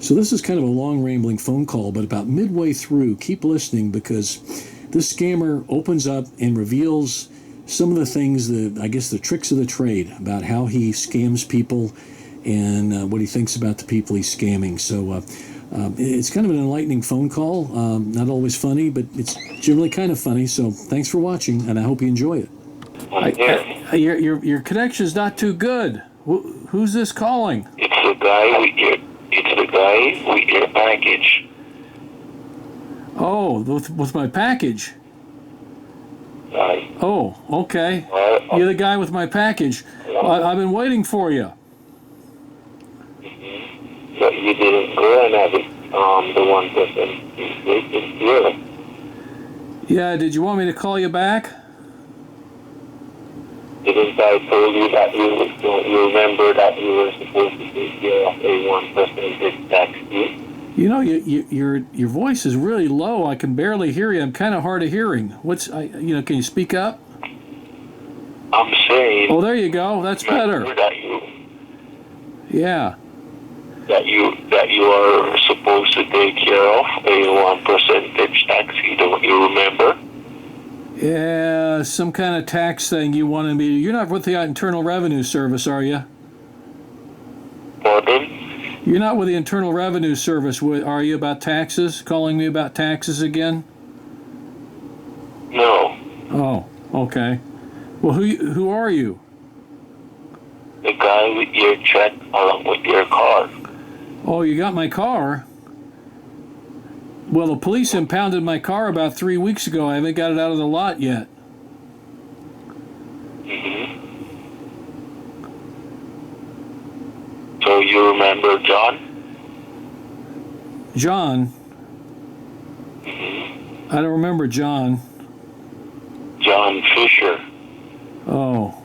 So this is kind of a long, rambling phone call, but about midway through, keep listening because this scammer opens up and reveals some of the things that, I guess, the tricks of the trade about how he scams people and what he thinks about the people he's scamming. So it's kind of an enlightening phone call. Not always funny, but it's generally kind of funny. So thanks for watching, and I hope you enjoy it. Your connection's not too good. Who's this calling? It's the guy with your package. Oh, with my package. Right. Oh, okay. You're the guy with my package. I've been waiting for you. But you didn't go and have it. The one person. It's here. Yeah. Did you want me to call you back? Didn't I told you that you remember that you were supposed to take care of a 1% tax fee? You know, your voice is really low. I can barely hear you. I'm kind of hard of hearing. Can you speak up? I'm saying. Oh, there you go. That's better. Yeah. That you are supposed to take care of a 1% tax fee. Don't you remember? Yeah, some kind of tax thing you wanted me to. You're not with the Internal Revenue Service, are you? Pardon? You're not with the Internal Revenue Service, are you, about taxes? Calling me about taxes again? No. Oh, okay. Well, who are you? The guy with your check along with your car. Oh, you got my car? Well, the police impounded my car about 3 weeks ago. I haven't got it out of the lot yet. So you remember John? John? I don't remember John. John Fisher. Oh.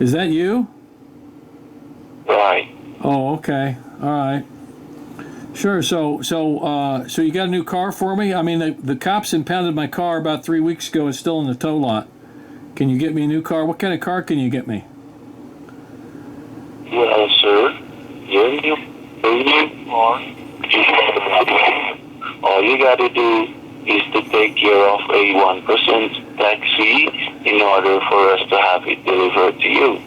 Is that you? Right. Oh, okay. All right. Sure. So you got a new car for me? I mean, the cops impounded my car about 3 weeks ago. It's still in the tow lot. Can you get me a new car? What kind of car can you get me? Well, sir, your new car. All you got to do is to take care of a 1% tax fee in order for us to have it delivered to you.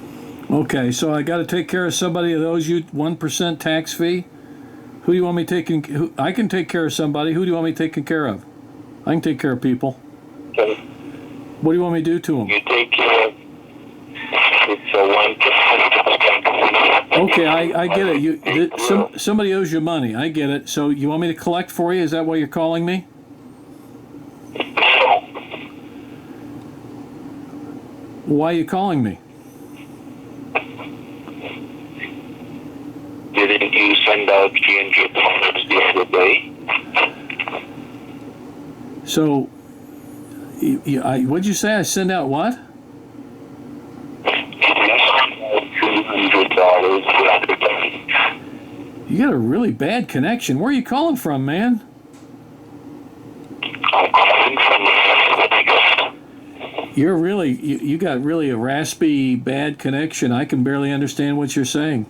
Okay, so I got to take care of somebody that owes you 1% tax fee? Who do you want me taking? I can take care of somebody. Who do you want me taking care of? I can take care of people. Okay. What do you want me to do to them? You take care of. It's a 1%. Okay, I get it. Somebody owes you money. I get it. So you want me to collect for you? Is that why you're calling me? No. Why are you calling me? Didn't you send out $300 the other day? So, what'd you say? I send out what? $300 the other day. You got a really bad connection. Where are you calling from, man? I'm calling from You're really, you got really a raspy, bad connection. I can barely understand what you're saying.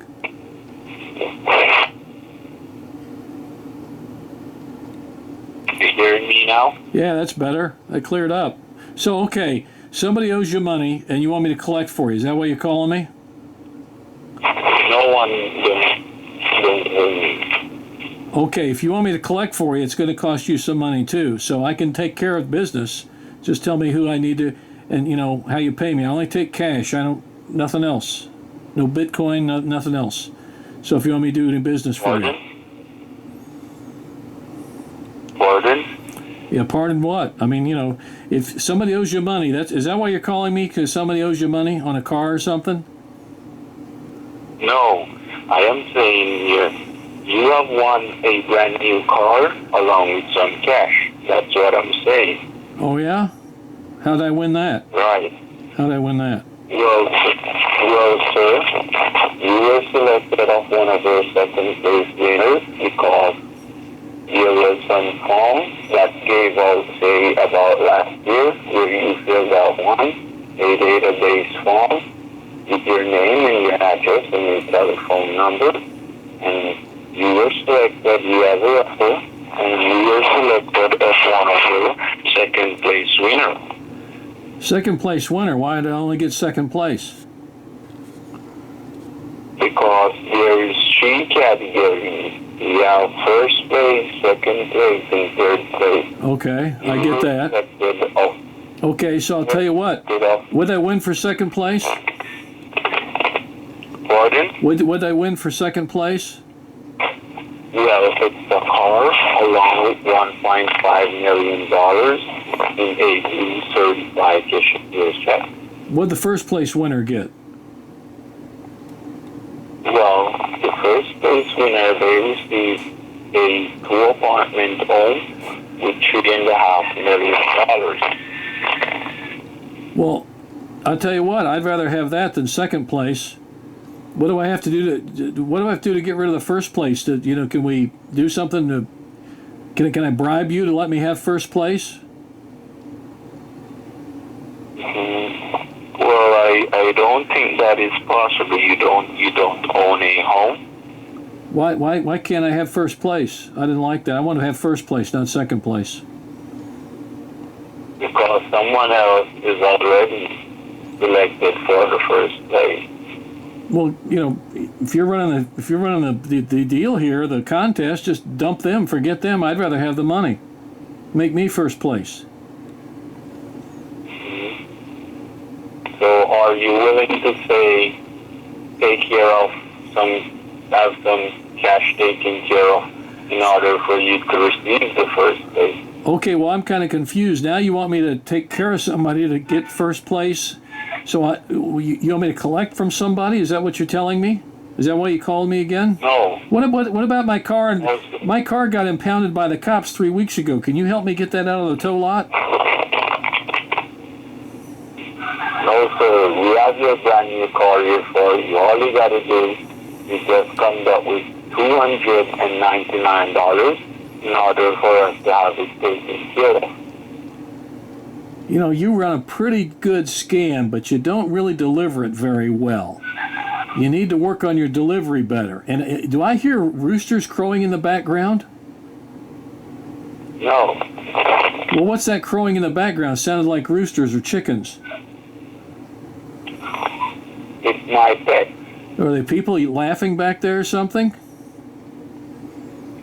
You hearing me now? Yeah, that's better. That cleared up. So, okay, somebody owes you money, and you want me to collect for you. Is that why you're calling me? No one don't owe me. Okay, if you want me to collect for you, it's going to cost you some money, too. So I can take care of business. Just tell me who I need to, and, how you pay me. I only take cash. I don't, nothing else. No Bitcoin, nothing else. So if you want me to do any business for you. Pardon? Yeah, pardon what? I mean, if somebody owes you money, is that why you're calling me? Because somebody owes you money on a car or something? No, I am saying here, you have won a brand new car along with some cash. That's what I'm saying. Oh, yeah? How'd I win that? Right. How'd I win that? Well, sir, you were selected as one of our second place winners because there was some form that gave out, say, about last year, where you filled out a database form with your name and your address and your telephone number, and you were selected selected the other offer, and you were selected as one of the second place winner. Second place winner? Why did I only get second place? Because there is 3 categories. You have first place, second place, and third place. Okay, I get that. Okay, so I'll tell you what. Would I win for second place? Pardon? Would I win for second place? Well, if it's a car along with $1.5 million in a new certified cashier's check. What'd the first place winner get? Well, the first place winner, they received a 2-apartment home with $3.5 million. Well, I'll tell you what, I'd rather have that than second place. What do I have to do to get rid of the first place? Can we do something to? Can I bribe you to let me have first place? Well, I don't think that is possible. You don't own a home. Why can't I have first place? I didn't like that. I want to have first place, not second place. Because someone else is already selected for the first place. Well, if you're running the deal here, the contest, just dump them, forget them. I'd rather have the money. Make me first place. So, are you willing to have some cash taken care of in order for you to receive the first place? Okay, well, I'm kind of confused. Now you want me to take care of somebody to get first place? So you want me to collect from somebody? Is that what you're telling me? Is that why you called me again? No. What about my car? My car got impounded by the cops 3 weeks ago. Can you help me get that out of the tow lot? No, sir. We have your brand new car here for you. All you got to do is just come up with $299 in order for us to have it taken care of. You run a pretty good scam, but you don't really deliver it very well. You need to work on your delivery better. And do I hear roosters crowing in the background? No. Well, what's that crowing in the background? Sounded like roosters or chickens. It's my pet. Are there people laughing back there or something?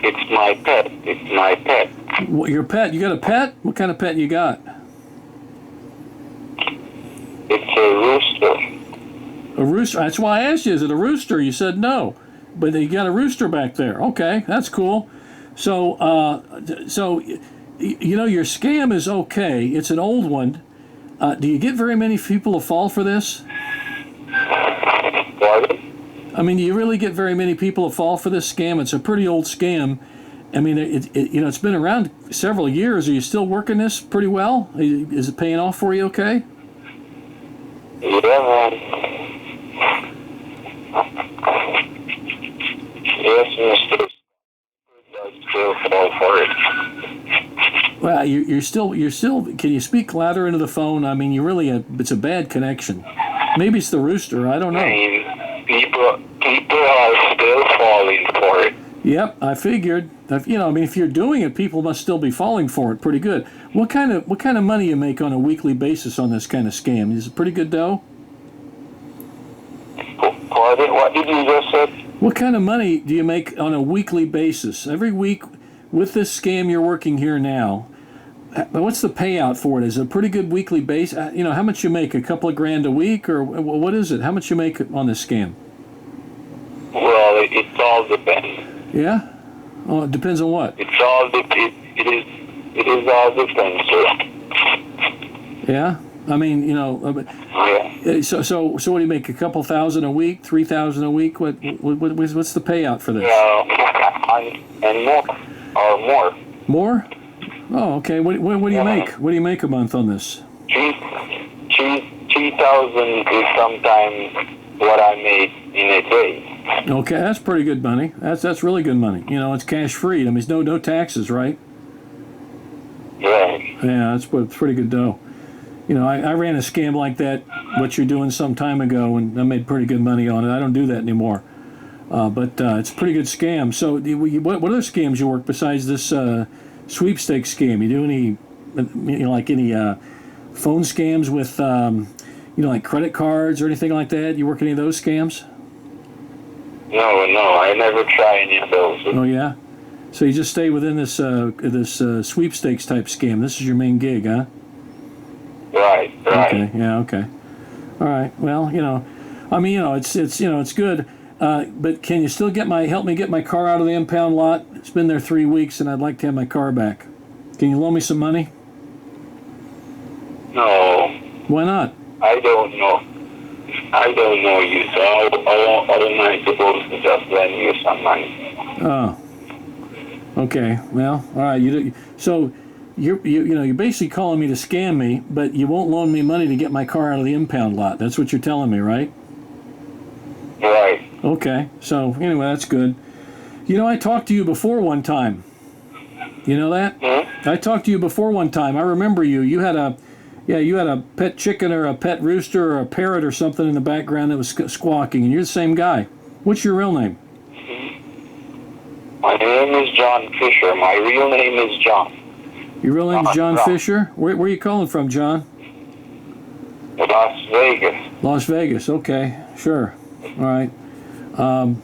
It's my pet. It's my pet. Your pet? You got a pet? What kind of pet you got? It's a rooster. A rooster? That's why I asked you, is it a rooster? You said no. But you got a rooster back there. Okay, that's cool. So your scam is okay. It's an old one. Do you get very many people to fall for this? Pardon? I mean, do you really get very many people to fall for this scam? It's a pretty old scam. I mean, it's been around several years. Are you still working this pretty well? Is it paying off for you okay? Yeah, man. Yes, Mr. does still fall for it. Well, you're still. Can you speak louder into the phone? I mean, it's a bad connection. Maybe it's the rooster. I don't know. I mean, people are still falling for it. Yep, I figured. If you're doing it, people must still be falling for it pretty good. What kind of money you make on a weekly basis on this kind of scam? Is it pretty good dough? Pardon? What did you just say? What kind of money do you make on a weekly basis? Every week with this scam you're working here now, what's the payout for it? Is it a pretty good weekly base? How much you make? A couple of grand a week? Or what is it? How much you make on this scam? Well, it all depends. Yeah? Oh, it depends on what? It is all depends, sir. Yeah? I mean, Yeah. So what do you make? A couple thousand a week? 3,000 a week? What's the payout for this? And more. Or more. More? Oh, okay. What do you make? What do you make a month on this? 3,000 is sometimes what I make in a day. Okay, that's pretty good money. That's really good money. It's cash free. I mean, it's no taxes, right? Right. Yeah, that's pretty good dough. I ran a scam like that, what you're doing some time ago, and I made pretty good money on it. I don't do that anymore. But it's a pretty good scam. So what other scams you work besides this sweepstakes scam? You do any, like any phone scams with, like credit cards or anything like that? You work any of those scams? No, I never try any of those. Oh, yeah? So you just stay within this sweepstakes type scam. This is your main gig, huh? Right. Okay, yeah, okay. All right, well, it's good. But can you still help me get my car out of the impound lot? It's been there 3 weeks, and I'd like to have my car back. Can you loan me some money? No. Why not? I don't know. I don't know you, so how am I supposed to just lend you some money? Oh. Okay. Well, all right. So you're basically calling me to scam me, but you won't loan me money to get my car out of the impound lot. That's what you're telling me, right? Right. Okay. So anyway, that's good. I talked to you before one time. You know that? Hmm? I talked to you before one time. I remember you. You had a pet chicken or a pet rooster or a parrot or something in the background that was squawking, and you're the same guy. What's your real name? My name is John Fisher. My real name is John. Your real name is John Fisher? Where are you calling from, John? Las Vegas. Las Vegas. Okay, sure. All right. But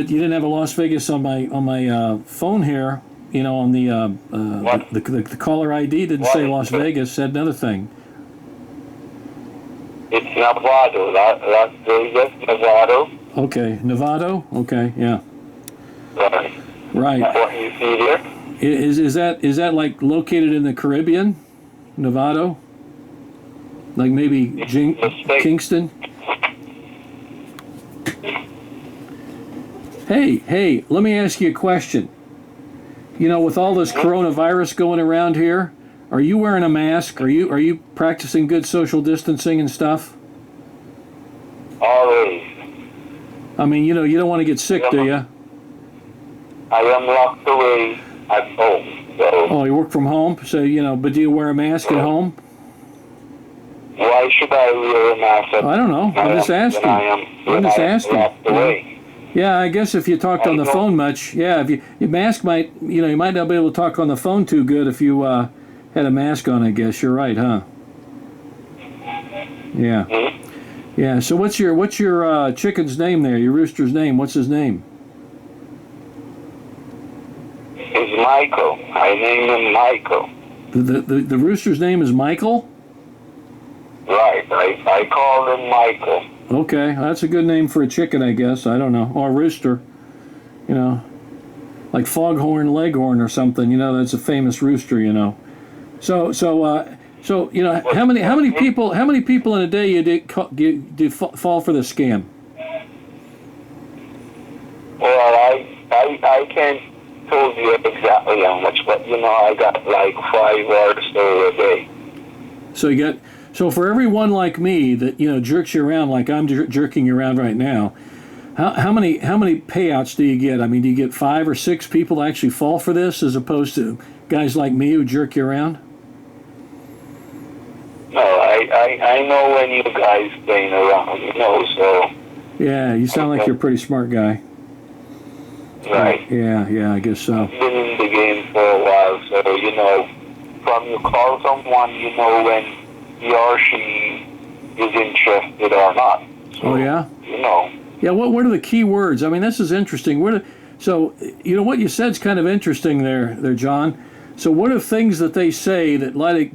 you didn't have a Las Vegas on my phone here. On the caller ID didn't say Las Vegas. Said another thing. It's Nevada. Las Vegas, Nevada. Okay, Nevada. Okay, yeah. Right. What you see there? Is that like located in the Caribbean, Nevada? Like maybe Kingston? Hey, let me ask you a question. With all this coronavirus going around here, are you wearing a mask? Are you practicing good social distancing and stuff? Always. I mean, you don't want to get sick, do you? I am locked away at home. So. Oh, you work from home? So, but do you wear a mask at home? Why should I wear a mask? I don't know. I'm just asking. I'm just asking. Yeah, I guess if you talked on the phone much, yeah, if your mask might, you might not be able to talk on the phone too good if you had a mask on, I guess. You're right, huh? Yeah. Mm-hmm. Yeah, so what's your chicken's name there, your rooster's name? What's his name? It's Michael. I named him Michael. The rooster's name is Michael? Right. I called him Michael. Okay, that's a good name for a chicken, I guess. I don't know. Or a rooster. Like Foghorn Leghorn or something. That's a famous rooster, So how many people in a day you fall for the scam? Well, I can't tell you exactly how much, but I got like 5 or so a day. So for everyone like me that jerks you around like I'm jerking you around right now, how many payouts do you get? I mean, do you get 5 or 6 people that actually fall for this as opposed to guys like me who jerk you around? No, I know when you guys playing around, so. Yeah, you sound like you're a pretty smart guy. Right. Yeah, I guess so. I've been in the game for a while, so from you call someone, when he or she is interested or not. So, oh yeah. Yeah. What are the key words? I mean, this is interesting. So what you said's kind of interesting there, John. So what are things that they say that like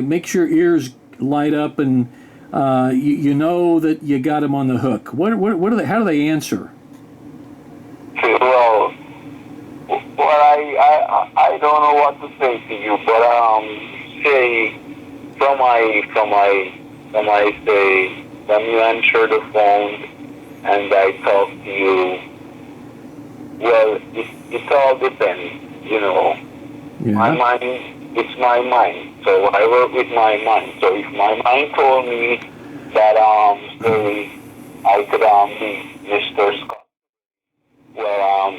makes your ears light up and you know that you got them on the hook? What are they? How do they answer? Well, I don't know what to say to you, but say when you answer the phone and I talk to you, well, it all depends, Yeah. My mind, it's my mind, so I work with my mind. So if my mind told me that say I could be Mr. Scott, well,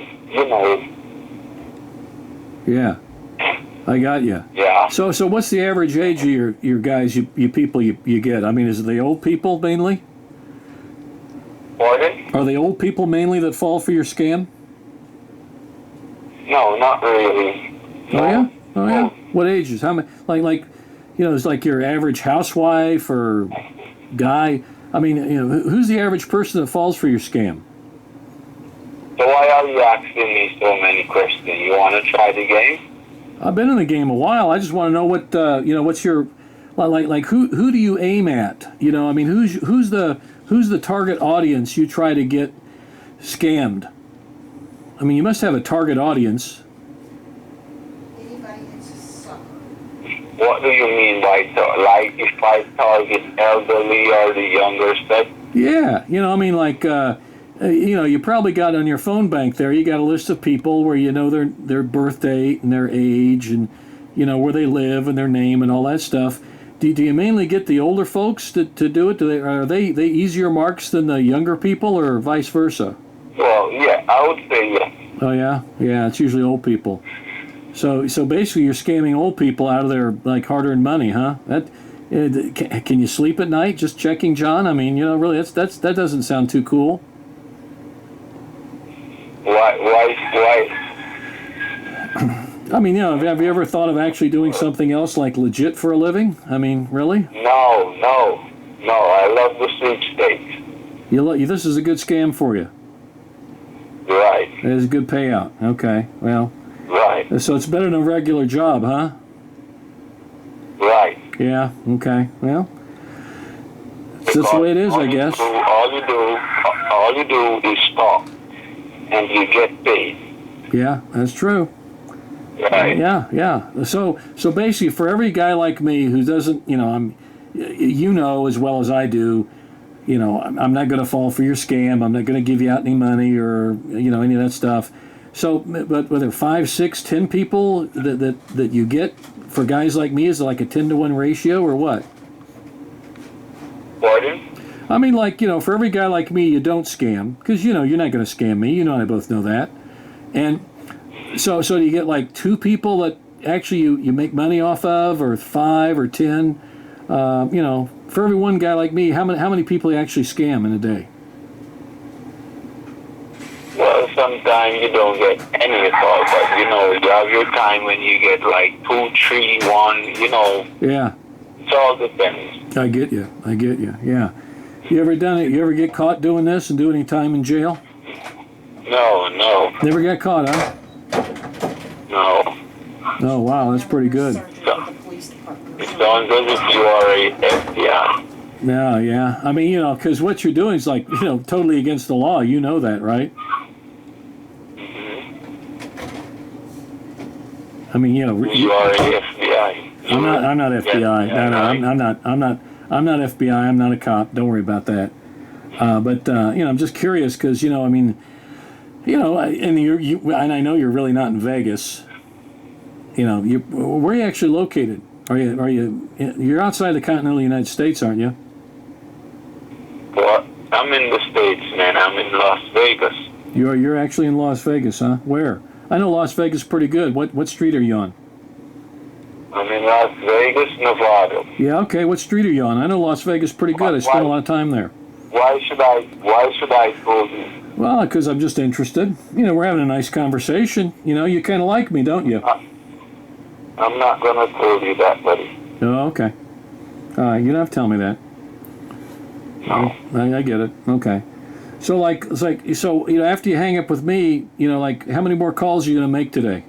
Yeah, I got you. Yeah. So what's the average age of your guys, you people you get? I mean, is it the old people mainly? Pardon? Are they old people mainly that fall for your scam? No, not really. Oh yeah. Oh yeah. What ages? How many? Like, it's like your average housewife or guy. I mean, who's the average person that falls for your scam? So why are you asking me so many questions? You want to try the game? I've been in the game a while. I just want to know what what's your like who do you aim at? I mean, who's the target audience you try to get scammed? I mean, you must have a target audience. Anybody that's a sucker. What do you mean by like if I target elderly or the younger set? Yeah, I mean, like, you probably got on your phone bank there, you got a list of people where you know their birth date and their age and, where they live and their name and all that stuff. Do you mainly get the older folks to do it? Are they easier marks than the younger people or vice versa? Well, yeah, I would say yes. Oh, yeah? Yeah, it's usually old people. So basically you're scamming old people out of their, like, hard-earned money, huh? Can you sleep at night just checking John? I mean, really, that doesn't sound too cool. Why? I mean, have you ever thought of actually doing something else like legit for a living? I mean, really? No. I love the sweepstakes. This is a good scam for you. Right. It is a good payout. Okay, well. Right. So it's better than a regular job, huh? Right. Yeah, okay, well. That's the way it is, I guess. All you do is talk, and you get paid. Yeah, that's true. Right. Yeah. So basically, for every guy like me who doesn't, as well as I do, I'm not going to fall for your scam. I'm not going to give you out any money or any of that stuff. So, but whether 5, 6, 10 people that you get for guys like me, is it like a 10-to-1 ratio or what? Pardon? I mean, like, for every guy like me, you don't scam because you're not going to scam me. You and I both know that. And so do you get like 2 people that actually you make money off of, or 5 or 10? For every one guy like me, how many people you actually scam in a day? Well, sometimes you don't get any at all, but you have your time when you get like 2, 3, 1. Yeah. It all depends. I get you. Yeah. You ever done it? You ever get caught doing this and do any time in jail? No. Never got caught, huh? No. Oh, wow, that's pretty good. It sounds as if you are a FBI. Yeah. I mean, because what you're doing is like, totally against the law. You know that, right? I mean, You are a FBI. I'm not FBI. No, I'm not FBI. I'm not a cop. Don't worry about that. But I'm just curious because I mean, and and I know you're really not in Vegas. Where are you actually located? You're outside the continental United States, aren't you? Well, I'm in the States, man. I'm in Las Vegas. You're actually in Las Vegas, huh? Where? I know Las Vegas pretty good. What street are you on? I'm in Las Vegas, Nevada. Yeah, okay. What street are you on? I know Las Vegas pretty good. I spent a lot of time there. Why should I tell you? Well, because I'm just interested. We're having a nice conversation. You kind of like me, don't you? I'm not going to tell you that, buddy. Oh, okay. You don't have to tell me that. No. I get it. Okay. So, after you hang up with me, how many more calls are you going to make today?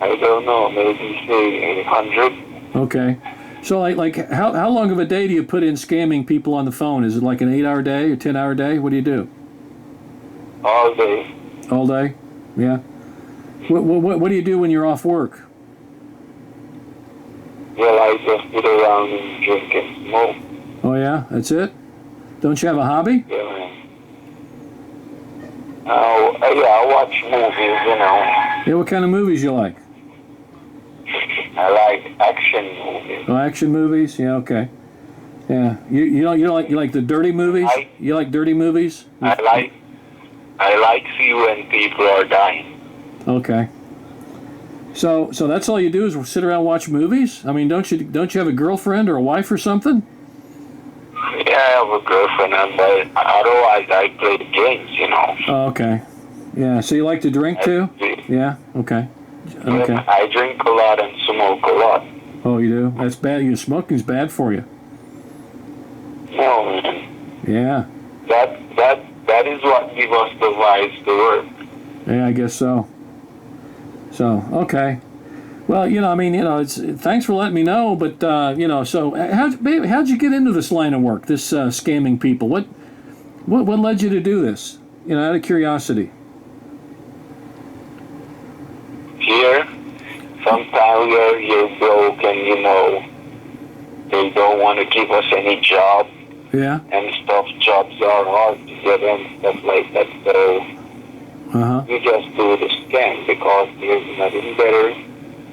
I don't know. Maybe say 100. Okay. So, how long of a day do you put in scamming people on the phone? Is it like an 8-hour day or 10-hour day? What do you do? All day. All day? Yeah. What do you do when you're off work? Well, I just sit around and drink and smoke. Oh, yeah? That's it? Don't you have a hobby? Yeah. I watch movies, Yeah, what kind of movies you like? I like action movies. Oh, action movies? Yeah, okay. Yeah. You like the dirty movies? You like dirty movies? I like see when people are dying. Okay. So that's all you do is sit around and watch movies? I mean, don't you have a girlfriend or a wife or something? Yeah, I have a girlfriend, but otherwise I play games, you know. Oh, okay. Yeah. So you like to drink too? Yeah. Okay. Okay. I drink a lot and smoke a lot. Oh, you do? That's bad. You smoking's bad for you. No, man. Yeah. That is what gives us the vibes to work. Yeah, I guess so. So, okay. Well, I mean, it's thanks for letting me know, but so how'd you get into this line of work, this scamming people? What led you to do this? Out of curiosity. Here, sometimes you're broke and they don't want to give us any job. Yeah. And stuff. Jobs are hard to get and stuff like that. So we just do the scam because there's nothing better.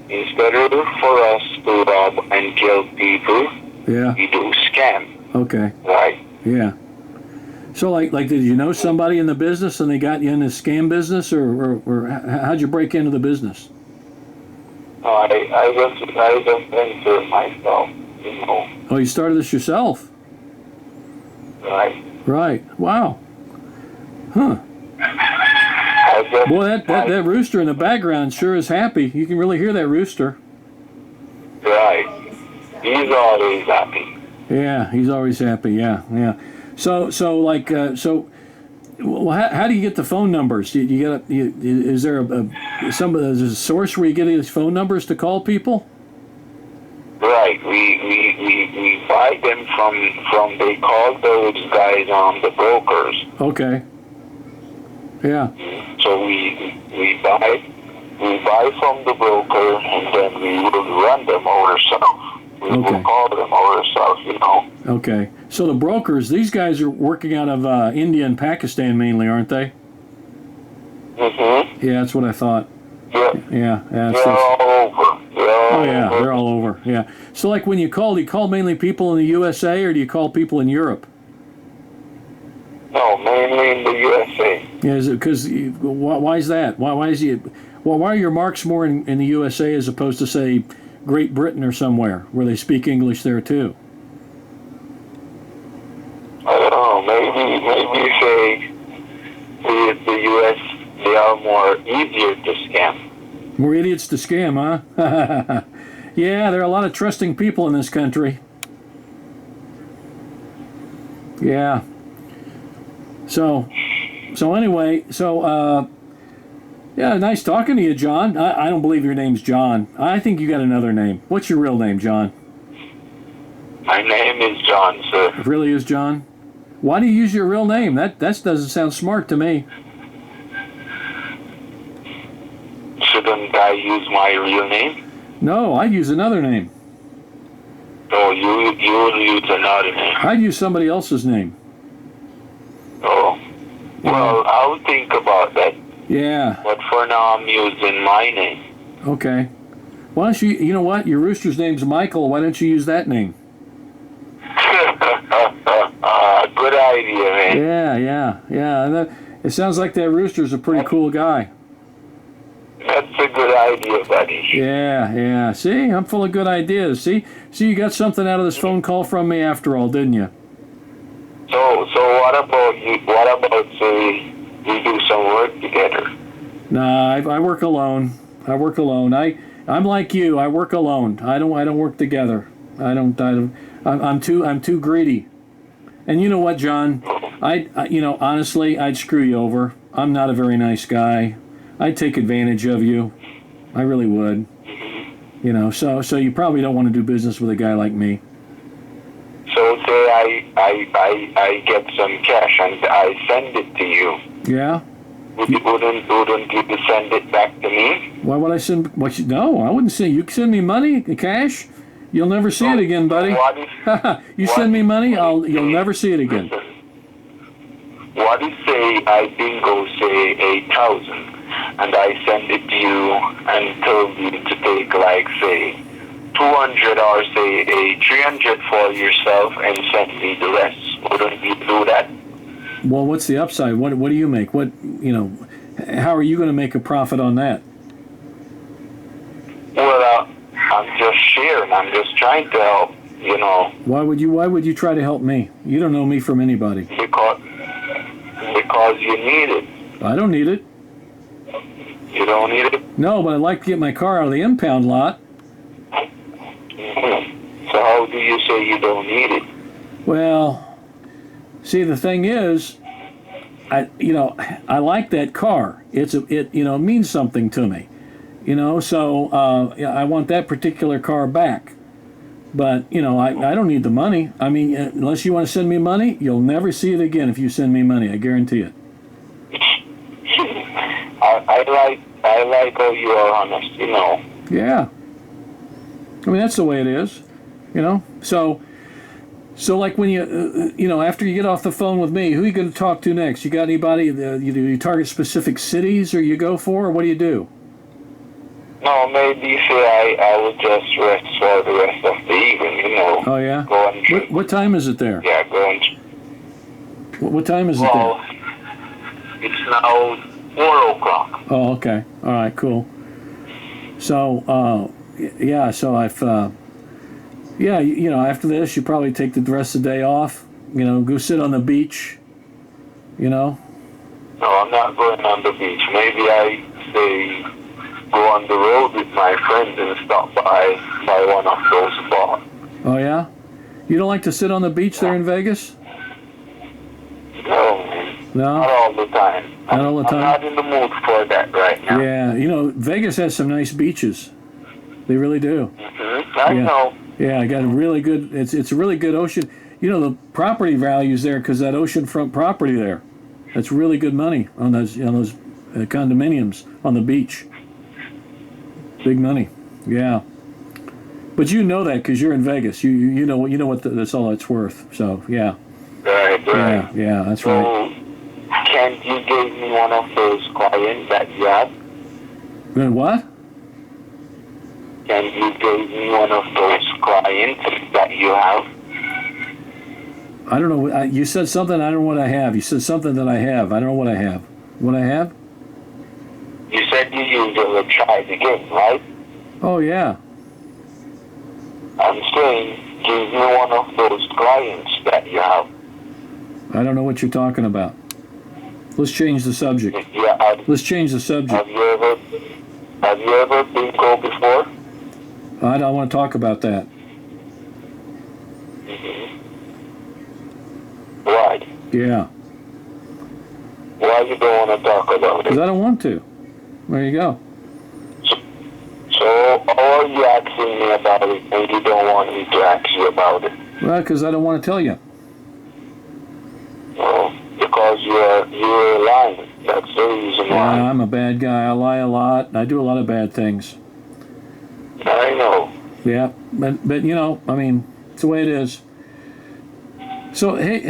It's better for us to rob and kill people. Yeah. We do scam. Okay. Right. Yeah. So like did you know somebody in the business and they got you in this scam business, or how'd you break into the business? I just entered myself, Oh, you started this yourself? Right. Right. Wow. Huh. Boy, that rooster in the background sure is happy. You can really hear that rooster. Right. He's always happy. Yeah, he's always happy. Yeah, yeah. So how do you get the phone numbers? Is there is a source where you get these phone numbers to call people? Right. We buy them from they call those guys the brokers. Okay. Yeah. So we buy from the broker and then we will run them ourselves. We will call them ourselves, Okay. So the brokers, these guys are working out of India and Pakistan mainly, aren't they? Mm-hmm. Yeah, that's what I thought. Yeah. Yeah. They're all over. They're all over. Yeah. So like when you call mainly people in the USA, or do you call people in Europe? No, mainly in the USA. Yeah, is it because why is that? Why are your marks more in the USA as opposed to say Great Britain or somewhere where they speak English there too? I don't know. Maybe say the US they are more easier to scam. More idiots to scam, huh? Yeah, there are a lot of trusting people in this country. Yeah. So anyway, yeah, nice talking to you, John. I don't believe your name's John. I think you got another name. What's your real name, John? My name is John, sir. It really is John? Why do you use your real name? That doesn't sound smart to me. Shouldn't I use my real name? No, I'd use another name. Oh, you will use another name. I'd use somebody else's name. Oh. Well, I'll think about that. Yeah. But for now, I'm using my name. Okay. Why don't you know what? Your rooster's name's Michael. Why don't you use that name? Good idea, man. Yeah. It sounds like that rooster's a pretty cool guy. That's a good idea, buddy. Yeah. See, I'm full of good ideas. See, you got something out of this phone call from me after all, didn't you? So what about you? What about say we do some work together? Nah, I work alone. I'm like you. I work alone. I don't work together. I'm too greedy. And you know what, John? Honestly, I'd screw you over. I'm not a very nice guy. I'd take advantage of you. I really would. So you probably don't want to do business with a guy like me. So say I get some cash and I send it to you. Yeah. Wouldn't you send it back to me? Why would I send? No, I wouldn't send. You send me money, cash. You'll never see it again, buddy. You send me money, you'll never see it again. Listen, what if say I bingo say 8,000 and I send it to you and tell you to take like say 200 or say 300 for yourself and send me the rest? Wouldn't you do that? Well, what's the upside? What do you make? How are you going to make a profit on that? Well, I'm just sharing. I'm just trying to help. You know. Why would you try to help me? You don't know me from anybody. Because you need it. I don't need it. You don't need it? No, but I'd like to get my car out of the impound lot. So how do you say you don't need it? Well, see, the thing is, I like that car. It means something to me. So I want that particular car back. But, I don't need the money. I mean, unless you want to send me money, you'll never see it again if you send me money. I guarantee it. I like how you are honest, Yeah. I mean, that's the way it is, So like when after you get off the phone with me, who are you going to talk to next? You got anybody, you target specific cities or you go for, or what do you do? No, maybe say I would just rest for the rest of the evening, Oh, yeah? Go and What time is it there? Yeah, go and What time is it there? It's now 4 o'clock. Oh, okay. All right, cool. So, so I've, after this, you probably take the rest of the day off, go sit on the beach, No, I'm not going on the beach. Maybe I say go on the road with my friends and stop by one of those bars. Oh, yeah? You don't like to sit on the beach there in Vegas? No, No? not all the time. Not all the time? I'm not in the mood for that right now. Yeah, Vegas has some nice beaches. They really do. Mm-hmm. I know. Yeah, I got a really good, it's a really good ocean. The property values there, because that oceanfront property there, that's really good money on those condominiums on the beach. Big money. Yeah. But you know that because you're in Vegas. You know what that's all it's worth. So, yeah. Right. Yeah, that's right. Can you give me one of those clients that you have? What? Can you give me one of those clients that you have? I don't know. You said something. I don't know what I have. You said something that I have. I don't know what I have. What I have? You said you used it with try again, right? Oh, yeah. I'm saying give me one of those clients that you have. I don't know what you're talking about. Let's change the subject. Yeah. Let's change the subject. Have you ever been called before? I don't want to talk about that. Mm-hmm. Why? Yeah. Why you don't want to talk about it? Because I don't want to. There you go. So, how are you asking me about it when you don't want me to ask you about it? Well, because I don't want to tell you. Well, because you're lying. That's the reason why. Yeah, I'm a bad guy. I lie a lot. I do a lot of bad things. I know. Yeah, but I mean, it's the way it is. So hey,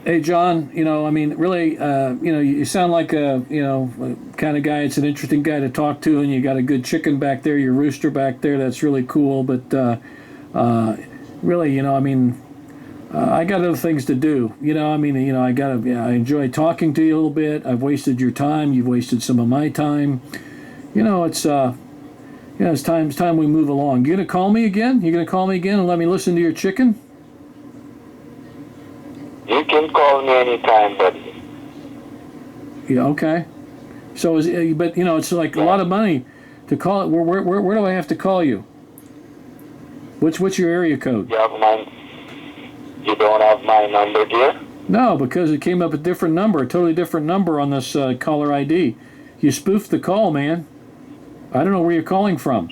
hey John, I mean, really, you sound like a kind of guy. It's an interesting guy to talk to, and you got a good chicken back there, your rooster back there. That's really cool. But really, I mean, I got other things to do. I enjoy talking to you a little bit. I've wasted your time. You've wasted some of my time. It's time we move along. You gonna call me again? You gonna call me again and let me listen to your chicken? You can call me anytime, buddy. Yeah, okay. So, it's like a lot of money to call it. Where do I have to call you? What's your area code? You don't have my number, dear? No, because it came up a different number, a totally different number on this caller ID. You spoofed the call, man. I don't know where you're calling from.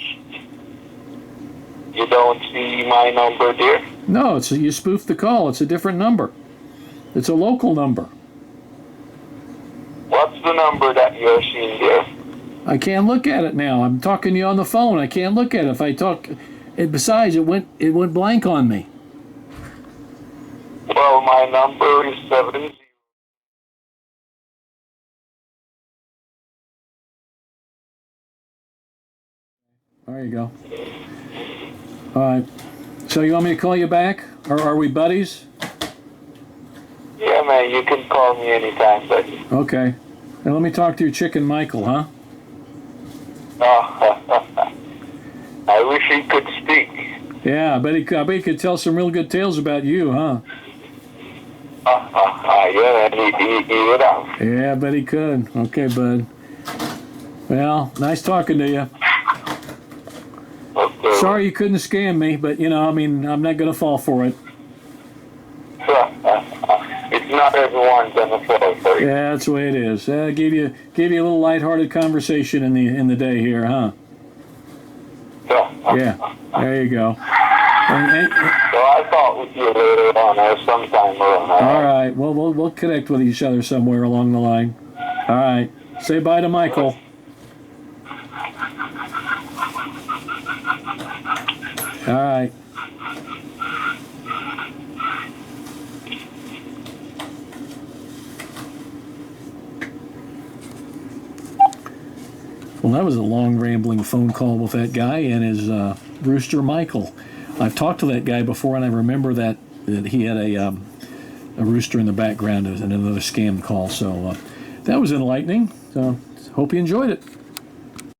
You don't see my number, dear? No, you spoofed the call. It's a different number. It's a local number. What's the number that you're seeing there? I can't look at it now. I'm talking to you on the phone. I can't look at it. If I talk, besides, it went blank on me. Well, my number is 70. There you go. All right. So you want me to call you back? Or are we buddies? Yeah, man, you can call me anytime, buddy. Okay. Now let me talk to your chicken Michael, huh? I wish he could speak. Yeah, I bet he could tell some real good tales about you, huh? Yeah, he would have. Yeah, I bet he could. Okay, bud. Well, nice talking to you. Okay. Sorry you couldn't scam me, but I mean, I'm not gonna fall for it. It's not everyone's gonna fall for it. Yeah, that's the way it is. Gave you a little lighthearted conversation in the day here, huh? Yeah, there you go. And, So I'll talk with you later on or sometime around. all right. Well, we'll connect with each other somewhere along the line. All right. Say bye to Michael. All right. Well, that was a long, rambling phone call with that guy and his rooster, Michael. I've talked to that guy before, and I remember that he had a rooster in the background as another scam call. So that was enlightening. So hope you enjoyed it.